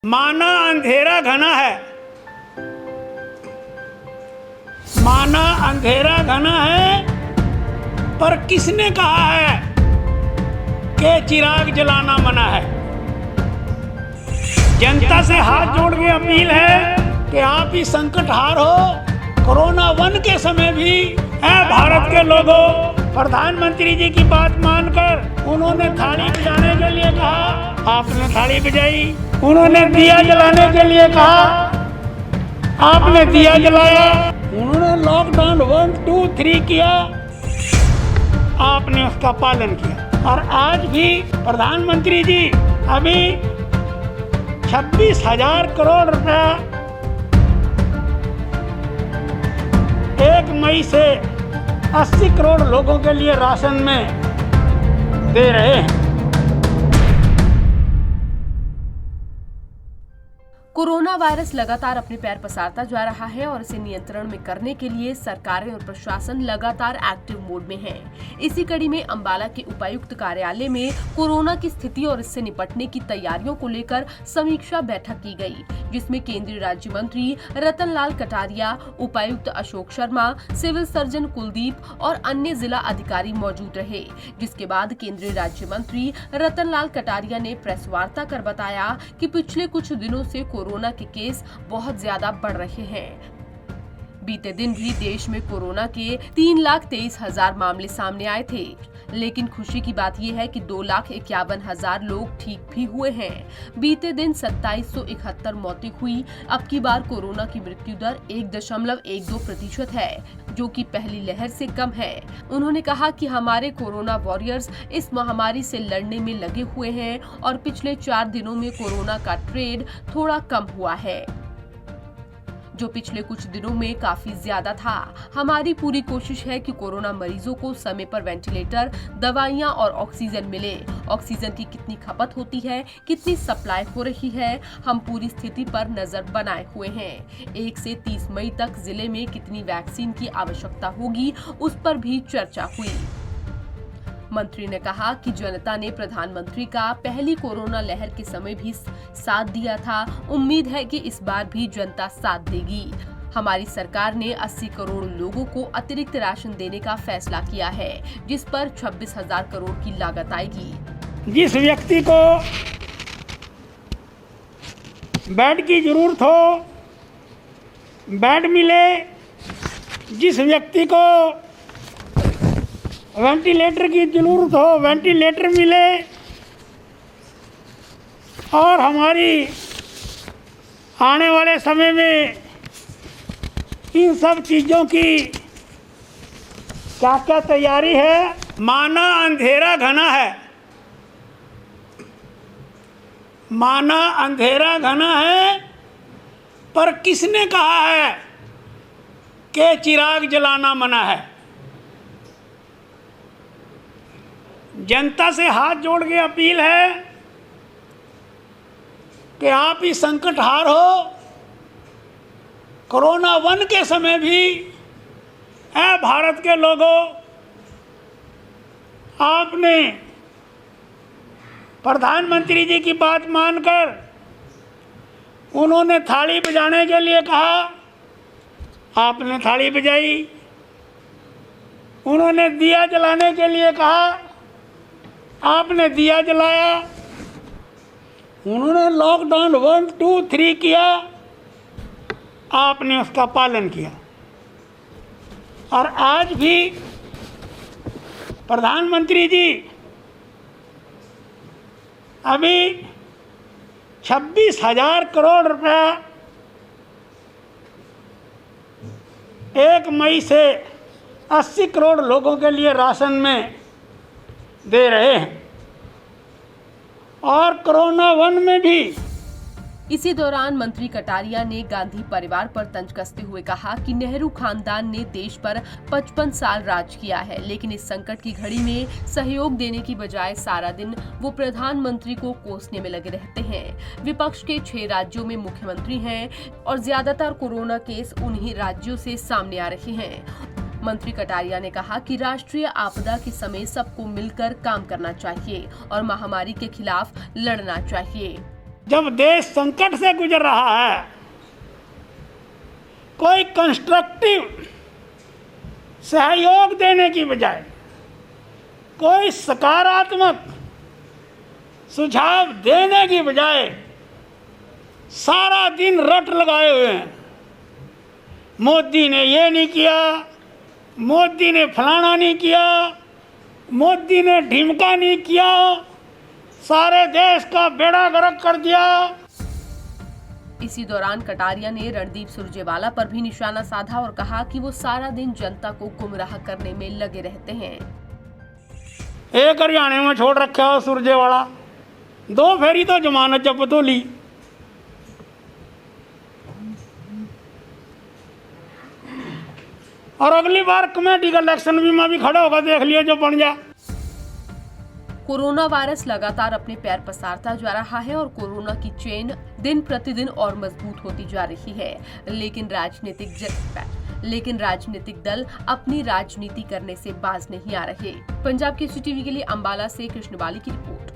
माना अंधेरा घना है, माना अंधेरा घना है, पर किसने कहा है कि चिराग जलाना मना है। जनता से हाथ जोड़ के अपील है कि आप ही संकट हार हो। कोरोना वन के समय भी है भारत के लोगों, प्रधानमंत्री जी की बात मानकर उन्होंने थाली बजाने के लिए कहा, आपने थाली बजाई। उन्होंने दिया जलाने के लिए कहा, आपने दिया जलाया। उन्होंने लॉकडाउन 1, 2, 3 किया, आपने उसका पालन किया। और आज भी प्रधानमंत्री जी अभी 26,000 करोड़ रुपया 1 मई से 80 करोड़ लोगों के लिए राशन में दे रहे हैं। कोरोना वायरस लगातार अपने पैर पसारता जा रहा है और इसे नियंत्रण में करने के लिए सरकारें और प्रशासन लगातार एक्टिव मोड में है। इसी कड़ी में अंबाला के उपायुक्त कार्यालय में कोरोना की स्थिति और इससे निपटने की तैयारियों को लेकर समीक्षा बैठक की गई, जिसमें केंद्रीय राज्य मंत्री रतनलाल कटारिया, उपायुक्त अशोक शर्मा, सिविल सर्जन कुलदीप और अन्य जिला अधिकारी मौजूद रहे। जिसके बाद केंद्रीय राज्य मंत्री रतनलाल कटारिया ने प्रेस वार्ता कर बताया कि पिछले कुछ दिनों से कोरोना के केस बहुत ज्यादा बढ़ रहे हैं। बीते दिन भी देश में कोरोना के 3,23,000 मामले सामने आए थे, लेकिन खुशी की बात यह है कि 2,51,000 लोग ठीक भी हुए हैं। बीते दिन 2,771 मौतें हुई। अब की बार कोरोना की मृत्यु दर 1.12% है, जो कि पहली लहर से कम है। उन्होंने कहा कि हमारे कोरोना वॉरियर्स इस महामारी से लड़ने में लगे हुए हैं और पिछले 4 दिनों में कोरोना का ट्रेंड थोड़ा कम हुआ है, जो पिछले कुछ दिनों में काफी ज्यादा था। हमारी पूरी कोशिश है कि कोरोना मरीजों को समय पर वेंटिलेटर, दवाइयां और ऑक्सीजन मिले। ऑक्सीजन की कितनी खपत होती है, कितनी सप्लाई हो रही है, हम पूरी स्थिति पर नजर बनाए हुए हैं। 1 से 30 मई तक जिले में कितनी वैक्सीन की आवश्यकता होगी, उस पर भी चर्चा हुई। मंत्री ने कहा कि जनता ने प्रधानमंत्री का पहली कोरोना लहर के समय भी साथ दिया था। उम्मीद है कि इस बार भी जनता साथ देगी। हमारी सरकार ने 80 करोड़ लोगों को अतिरिक्त राशन देने का फैसला किया है, जिस पर 26,000 करोड़ की लागत आएगी। जिस व्यक्ति को बेड की जरूरत हो, बेड मिले। जिस व्यक्ति को वेंटिलेटर की जरूरत हो, वेंटिलेटर मिले। और हमारी आने वाले समय में इन सब चीज़ों की क्या क्या तैयारी है। माना अंधेरा घना है, माना अंधेरा घना है, पर किसने कहा है कि चिराग जलाना मना है। जनता से हाथ जोड़ के अपील है कि आप ही संकट हार हो। कोरोना वन के समय भी है भारत के लोगों, आपने प्रधानमंत्री जी की बात मानकर उन्होंने थाली बजाने के लिए कहा, आपने थाली बजाई। उन्होंने दिया जलाने के लिए कहा, आपने दिया जलाया। उन्होंने लॉकडाउन 1, 2, 3 किया, आपने उसका पालन किया। और आज भी प्रधानमंत्री जी अभी 26,000 करोड़ रुपया 1 मई से 80 करोड़ लोगों के लिए राशन में दे रहे हैं। और कोरोना वन में भी। इसी दौरान मंत्री कटारिया ने गांधी परिवार पर तंज कसते हुए कहा कि नेहरू खानदान ने देश पर 55 साल राज किया है, लेकिन इस संकट की घड़ी में सहयोग देने की बजाय सारा दिन वो प्रधानमंत्री को कोसने में लगे रहते हैं। विपक्ष के 6 राज्यों में मुख्यमंत्री हैं और ज्यादातर कोरोना केस उन्हीं राज्यों से सामने आ रहे हैं। मंत्री कटारिया ने कहा कि राष्ट्रीय आपदा के समय सबको मिलकर काम करना चाहिए और महामारी के खिलाफ लड़ना चाहिए। जब देश संकट से गुजर रहा है, कोई कंस्ट्रक्टिव सहयोग देने की बजाय, कोई सकारात्मक सुझाव देने की बजाय सारा दिन रट लगाए हुए हैं। मोदी ने ये नहीं किया, मोदी ने फलाना नहीं किया, मोदी ने ढिमका नहीं किया, सारे देश का बेड़ा गर्क कर दिया। इसी दौरान कटारिया ने रणदीप सुरजेवाला पर भी निशाना साधा और कहा कि वो सारा दिन जनता को गुमराह करने में लगे रहते हैं। एक हरियाणा में छोड़ रखा हो सुरजेवाला, 2 फेरी तो जमानत जब्त तो ली। और अगली बार कमेटी का इलेक्शन भी मैं भी खड़ा होगा, देख लियो जो बन जा। कोरोना वायरस लगातार अपने पैर पसारता जा रहा है और कोरोना की चेन दिन प्रतिदिन और मजबूत होती जा रही है, लेकिन राजनीतिक दल अपनी राजनीति करने से बाज नहीं आ रहे। पंजाब केसरी टीवी के लिए अंबाला से कृष्णवाली की रिपोर्ट।